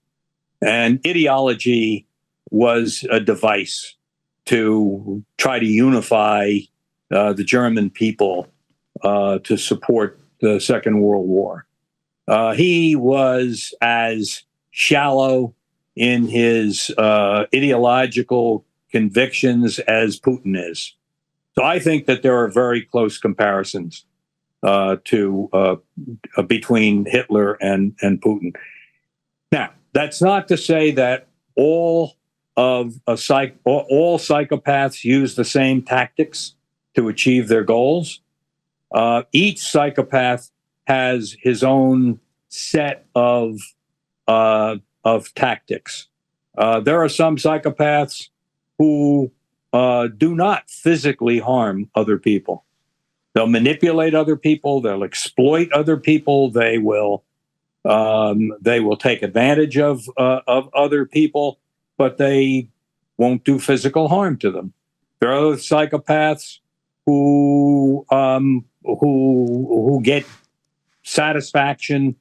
And ideology was a device to try to unify the German people to support the Second World War. He was as shallow in his ideological convictions as Putin is. So I think that there are very close comparisons between Hitler and Putin. Now, that's not to say that all psychopaths use the same tactics to achieve their goals. Each psychopath has his own set of tactics. There are some psychopaths who do not physically harm other people. They'll manipulate other people. They'll exploit other people. They will take advantage of other people, but they won't do physical harm to them. There are other psychopaths who get satisfaction,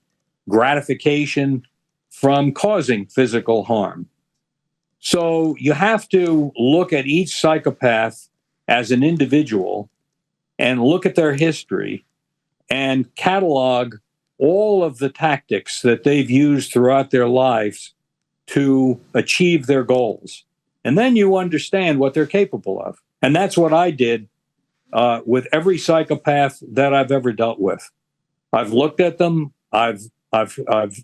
gratification from causing physical harm. So you have to look at each psychopath as an individual and look at their history and catalog all of the tactics that they've used throughout their lives to achieve their goals. And then you understand what they're capable of. And that's what I did with every psychopath that I've ever dealt with. I've looked at them. I've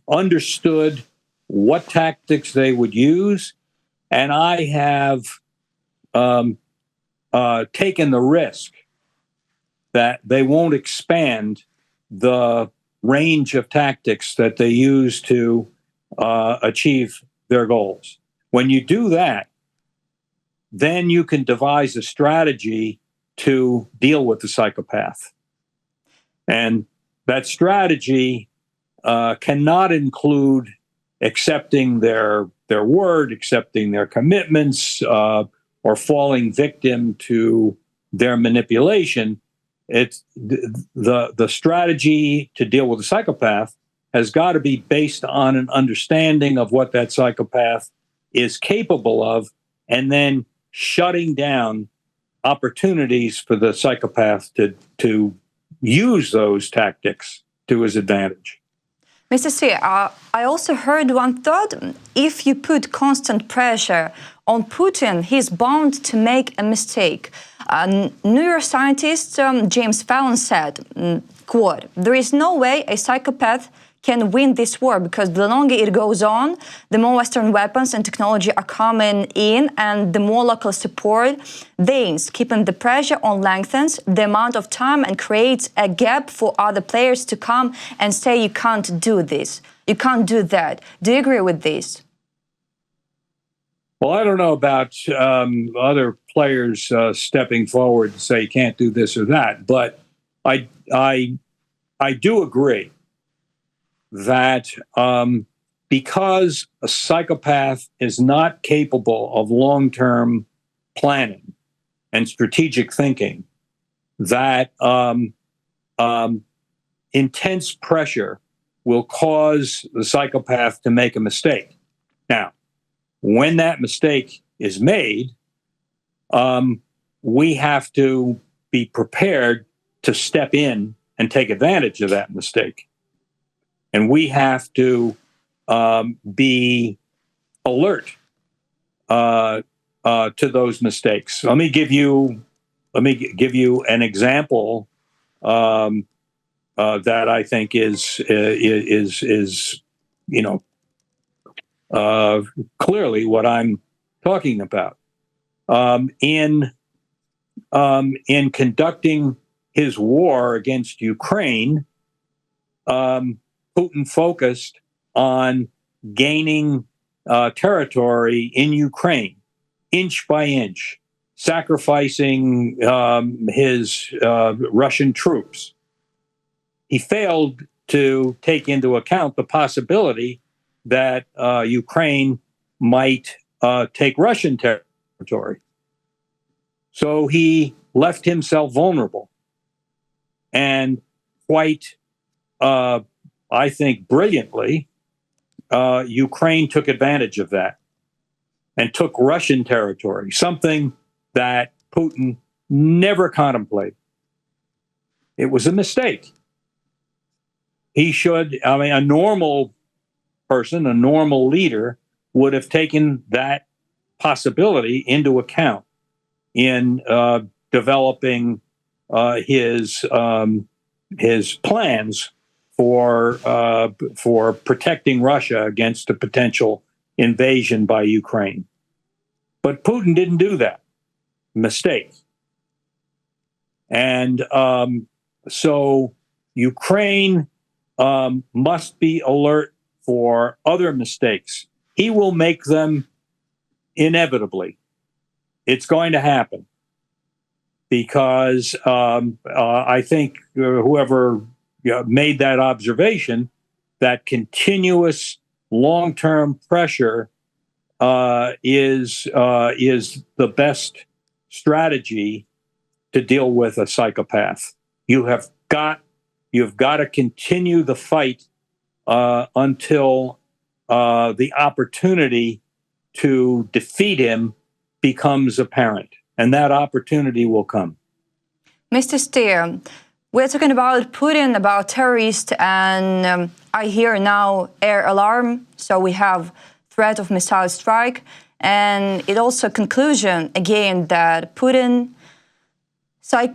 understood what tactics they would use, and I have taken the risk that they won't expand the range of tactics that they use to achieve their goals. When you do that, then you can devise a strategy to deal with the psychopath. And that strategy cannot include accepting their word, accepting their commitments, or falling victim to their manipulation. It's the strategy to deal with a psychopath has got to be based on an understanding of what that psychopath is capable of, and then shutting down opportunities for the psychopath to use those tactics to his advantage. Mr. C, I also heard one thought. If you put constant pressure on Putin, he's bound to make a mistake. Neuroscientist James Fallon said, quote, "There is no way a psychopath can win this war, because the longer it goes on, the more Western weapons and technology are coming in, and the more local support wanes, keeping the pressure on lengthens the amount of time and creates a gap for other players to come and say, you can't do this, you can't do that." Do you agree with this? Well, I don't know about other players stepping forward and say, you can't do this or that, but I do agree that because a psychopath is not capable of long-term planning and strategic thinking, that intense pressure will cause the psychopath to make a mistake. Now, when that mistake is made, we have to be prepared to step in and take advantage of that mistake. And we have to be alert to those mistakes. Let me give you an example that I think is clearly what I'm talking about. In conducting his war against Ukraine, Putin focused on gaining territory in Ukraine, inch by inch, sacrificing his Russian troops. He failed to take into account the possibility that Ukraine might take Russian territory. So he left himself vulnerable, and quite I think brilliantly, Ukraine took advantage of that and took Russian territory, something that Putin never contemplated. It was a mistake. He should, I mean, a normal person, a normal leader would have taken that possibility into account in developing his plans for protecting Russia against a potential invasion by Ukraine. But Putin didn't do that. Mistake. And so Ukraine must be alert for other mistakes. He will make them inevitably. It's going to happen because I think whoever made that observation, that continuous long-term pressure is the best strategy to deal with a psychopath. You've got to continue the fight until the opportunity to defeat him becomes apparent, and that opportunity will come. Mr. Steer, we're talking about Putin, about terrorists, and I hear now air alarm, so we have threat of missile strike, and it also conclusion again that Putin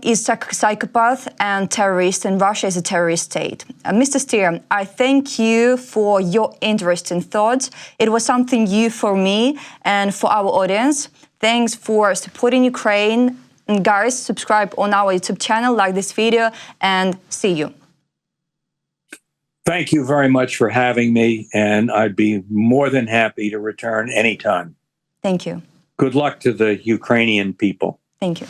is a psychopath and terrorist, and Russia is a terrorist state. Mr. Steer, I thank you for your interesting thoughts. It was something new for me and for our audience. Thanks for supporting Ukraine. And guys, subscribe on our YouTube channel, like this video, and see you. Thank you very much for having me, and I'd be more than happy to return anytime. Thank you. Good luck to the Ukrainian people. Thank you.